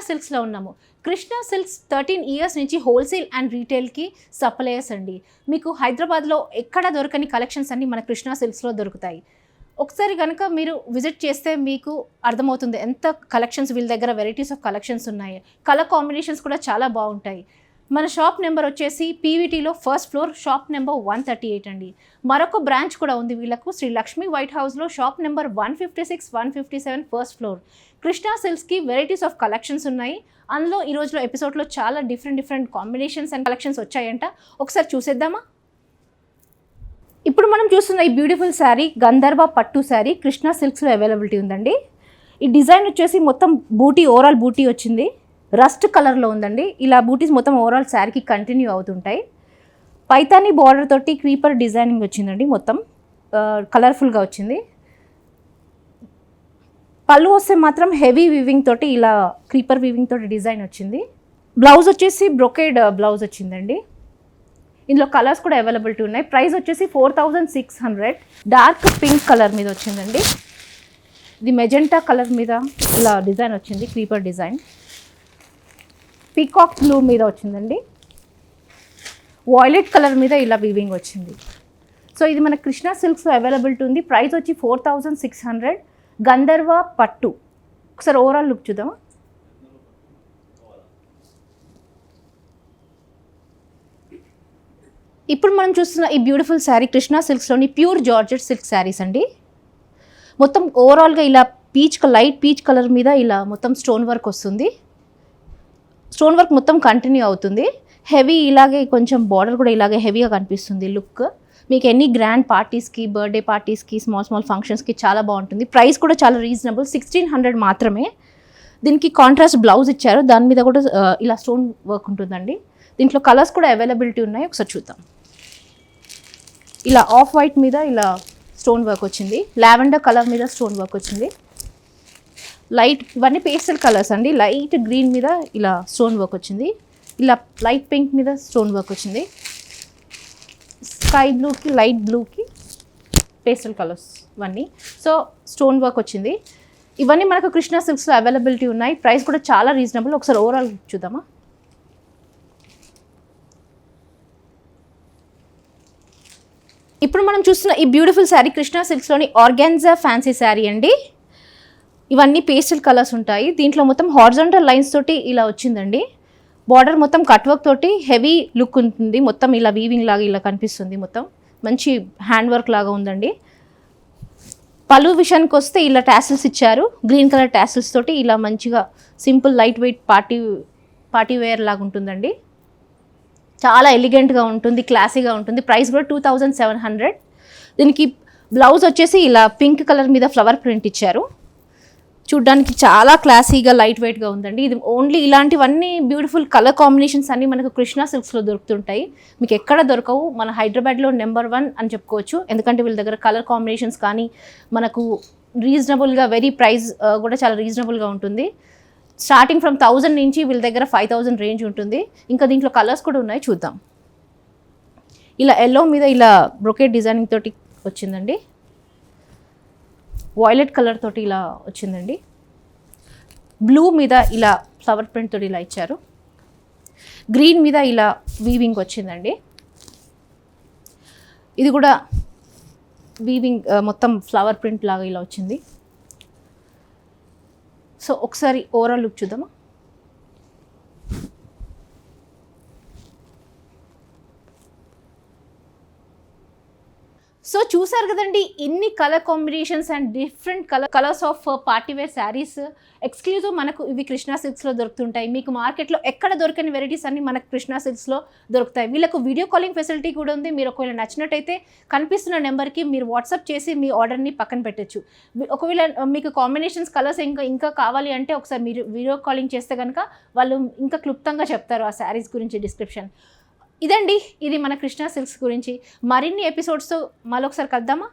సిల్క్స్లో ఉన్నాము. Krishna silks 13 years నుంచి wholesale and రీటైల్కి suppliers అండి. మీకు హైదరాబాద్లో ఎక్కడ దొరకని కలెక్షన్స్ అన్నీ మన కృష్ణా సిల్క్స్లో దొరుకుతాయి. ఒకసారి కనుక మీరు విజిట్ చేస్తే మీకు అర్థమవుతుంది ఎంత కలెక్షన్స్ వీళ్ళ దగ్గర వెరైటీస్ ఆఫ్ కలెక్షన్స్ ఉన్నాయి. కలర్ కాంబినేషన్స్ కూడా చాలా బాగుంటాయి. మన షాప్ నెంబర్ వచ్చేసి పీవీటీలో ఫస్ట్ ఫ్లోర్, షాప్ నెంబర్ 138 అండి. మరొక బ్రాంచ్ కూడా ఉంది వీళ్ళకు, శ్రీ లక్ష్మీ వైట్ హౌస్లో shop number 156, 157 first floor. Krishna సిల్క్స్కి వెరైటీస్ ఆఫ్ కలెక్షన్స్ ఉన్నాయి. అందులో ఈ రోజులో ఎపిసోడ్లో చాలా డిఫరెంట్ కాంబినేషన్స్ అండ్ కలెక్షన్స్ వచ్చాయంట. ఒకసారి చూసేద్దామా? ఇప్పుడు మనం చూస్తున్న ఈ బ్యూటిఫుల్ శారీ గంధర్వ పట్టు శారీ కృష్ణా సిల్క్స్లో అవైలబిలిటీ ఉందండి. ఈ డిజైన్ వచ్చేసి మొత్తం బూటీ, ఓవరాల్ బూటీ వచ్చింది, రస్ట్ కలర్లో ఉందండి. ఇలా బూటీస్ మొత్తం ఓవరాల్ శారీకి కంటిన్యూ అవుతుంటాయి. పైతానీ బార్డర్ తోటి క్రీపర్ డిజైనింగ్ వచ్చిందండి, మొత్తం కలర్ఫుల్గా వచ్చింది. పళ్ళు వస్తే మాత్రం హెవీ వీవింగ్ తోటి ఇలా క్రీపర్ వీవింగ్ తోటి డిజైన్ వచ్చింది. బ్లౌజ్ వచ్చేసి బ్రొకేడ్ బ్లౌజ్ వచ్చిందండి. ఇందులో కలర్స్ కూడా అవైలబిలిటీ ఉన్నాయి. ప్రైస్ వచ్చేసి 4600. డార్క్ పింక్ కలర్ మీద వచ్చిందండి. ఇది మెజెంటా కలర్ మీద ఇలా డిజైన్ వచ్చింది, క్రీపర్ డిజైన్. పీకాక్ బ్లూ మీద వచ్చిందండి. వాయిలెట్ కలర్ మీద ఇలా వీవింగ్ వచ్చింది. సో ఇది మన కృష్ణా సిల్క్స్లో అవైలబిలిటీ ఉంది. ప్రైస్ వచ్చి 4600. గంధర్వ పట్టు. ఒకసారి ఓవరాల్ లుక్ చూద్దామా? ఇప్పుడు మనం చూస్తున్న ఈ బ్యూటిఫుల్ శారీ కృష్ణా సిల్క్స్లోని ప్యూర్ జార్జెట్ సిల్క్ శారీస్ అండి. మొత్తం ఓవరాల్గా ఇలా లైట్ పీచ్ కలర్ మీద ఇలా మొత్తం స్టోన్ వర్క్ వస్తుంది. స్టోన్ వర్క్ మొత్తం కంటిన్యూ అవుతుంది. హెవీ ఇలాగే కొంచెం బార్డర్ కూడా ఇలాగే హెవీగా కనిపిస్తుంది లుక్. మీకు ఎన్ని గ్రాండ్ పార్టీస్కి, బర్త్డే పార్టీస్కి, స్మాల్ ఫంక్షన్స్కి చాలా బాగుంటుంది. ప్రైస్ కూడా చాలా రీజనబుల్, 1600 మాత్రమే. దీనికి కాంట్రాస్ట్ బ్లౌజ్ ఇచ్చారు, దాని మీద కూడా ఇలా స్టోన్ వర్క్ ఉంటుందండి. దీంట్లో కలర్స్ కూడా అవైలబిలిటీ ఉన్నాయి, ఒకసారి చూద్దాం. ఇలా ఆఫ్ వైట్ మీద ఇలా స్టోన్ వర్క్ వచ్చింది, లావెండర్ కలర్ మీద స్టోన్ వర్క్ వచ్చింది. లైట్, ఇవన్నీ పేస్టల్ కలర్స్ అండి. లైట్ గ్రీన్ మీద ఇలా స్టోన్ వర్క్ వచ్చింది. ఇలా లైట్ పింక్ మీద స్టోన్ వర్క్ వచ్చింది. స్కై బ్లూకి, లైట్ బ్లూకి పేస్టల్ కలర్స్ ఇవన్నీ. సో స్టోన్ వర్క్ వచ్చింది. ఇవన్నీ మనకు కృష్ణా సిల్క్స్లో అవైలబిలిటీ ఉన్నాయి. ప్రైస్ కూడా చాలా రీజనబుల్. ఒకసారి ఓవరాల్ చూద్దామా? ఇప్పుడు మనం చూస్తున్న ఈ బ్యూటిఫుల్ శారీ కృష్ణా సిల్క్స్లోని ఆర్గాన్జా ఫ్యాన్సీ శారీ అండి. ఇవన్నీ పేస్టల్ కలర్స్ ఉంటాయి. దీంట్లో మొత్తం హారిజాంటల్ లైన్స్ తోటి ఇలా వచ్చిందండి. బార్డర్ మొత్తం కట్ వర్క్ తోటి హెవీ లుక్ ఉంటుంది. మొత్తం ఇలా వీవింగ్ లాగా ఇలా కనిపిస్తుంది. మొత్తం మంచి హ్యాండ్ వర్క్ లాగా ఉందండి. పళ్ళు విషయానికి వస్తే ఇలా టాసిల్స్ ఇచ్చారు, గ్రీన్ కలర్ టాసిల్స్ తోటి ఇలా మంచిగా simple light weight party wear లాగా ఉంటుందండి. చాలా ఎలిగెంట్గా ఉంటుంది, క్లాసీగా ఉంటుంది. ప్రైస్ కూడా 2700. దీనికి బ్లౌజ్ వచ్చేసి ఇలా పింక్ కలర్ మీద ఫ్లవర్ ప్రింట్ ఇచ్చారు. చూడ్డానికి చాలా క్లాసీగా లైట్ వెయిట్గా ఉందండి. ఇది ఓన్లీ ఇలాంటివన్నీ బ్యూటిఫుల్ కలర్ కాంబినేషన్స్ అన్నీ మనకు కృష్ణా సిల్క్స్లో దొరుకుతుంటాయి. మీకు ఎక్కడ దొరకవు. మన హైదరాబాద్లో నెంబర్ 1 అని చెప్పుకోవచ్చు. ఎందుకంటే వీళ్ళ దగ్గర కలర్ కాంబినేషన్స్ కానీ మనకు రీజనబుల్గా, వెరీ ప్రైస్ కూడా చాలా రీజనబుల్గా ఉంటుంది. స్టార్టింగ్ ఫ్రమ్ 1000 నుంచి వీళ్ళ దగ్గర 5000 రేంజ్ ఉంటుంది. ఇంకా దీంట్లో కలర్స్ కూడా ఉన్నాయి, చూద్దాం. ఇలా ఎల్లో మీద ఇలా బ్రొకేట్ డిజైనింగ్ తోటి వచ్చిందండి. వాయిలెట్ కలర్ తోటి ఇలా వచ్చిందండి. బ్లూ మీద ఇలా ఫ్లవర్ ప్రింట్ తోటి ఇలా ఇచ్చారు. గ్రీన్ మీద ఇలా వీవింగ్ వచ్చిందండి. ఇది కూడా వీవింగ్ మొత్తం ఫ్లవర్ ప్రింట్ లాగా ఇలా వచ్చింది. సో ఒకసారి ఓవరాల్ లుక్ చూద్దామా? సో చూసారు కదండి, ఇన్ని colour combinations and different colours of party wear sarees exclusive మనకు ఇవి కృష్ణా సిల్క్స్లో దొరుకుతుంటాయి. మీకు మార్కెట్లో ఎక్కడ దొరకని వెరైటీస్ అన్ని మనకు కృష్ణా సిల్క్స్లో దొరుకుతాయి. వీళ్ళకు వీడియో కాలింగ్ ఫెసిలిటీ కూడా ఉంది. మీరు ఒకవేళ నచ్చినట్టయితే కనిపిస్తున్న నెంబర్కి మీరు వాట్సాప్ చేసి మీ ఆర్డర్ని పక్కన పెట్టచ్చు. ఒకవేళ మీకు కాంబినేషన్స్ కలర్స్ ఇంకా కావాలి అంటే ఒకసారి మీరు వీడియో కాలింగ్ చేస్తే కనుక వాళ్ళు ఇంకా క్లుప్తంగా చెప్తారు ఆ శారీస్ గురించి డిస్క్రిప్షన్. ఇదండి, ఇది మన కృష్ణా సిల్క్స్ గురించి. మరిన్ని ఎపిసోడ్స్తో మళ్ళొకసారి కలుద్దామా?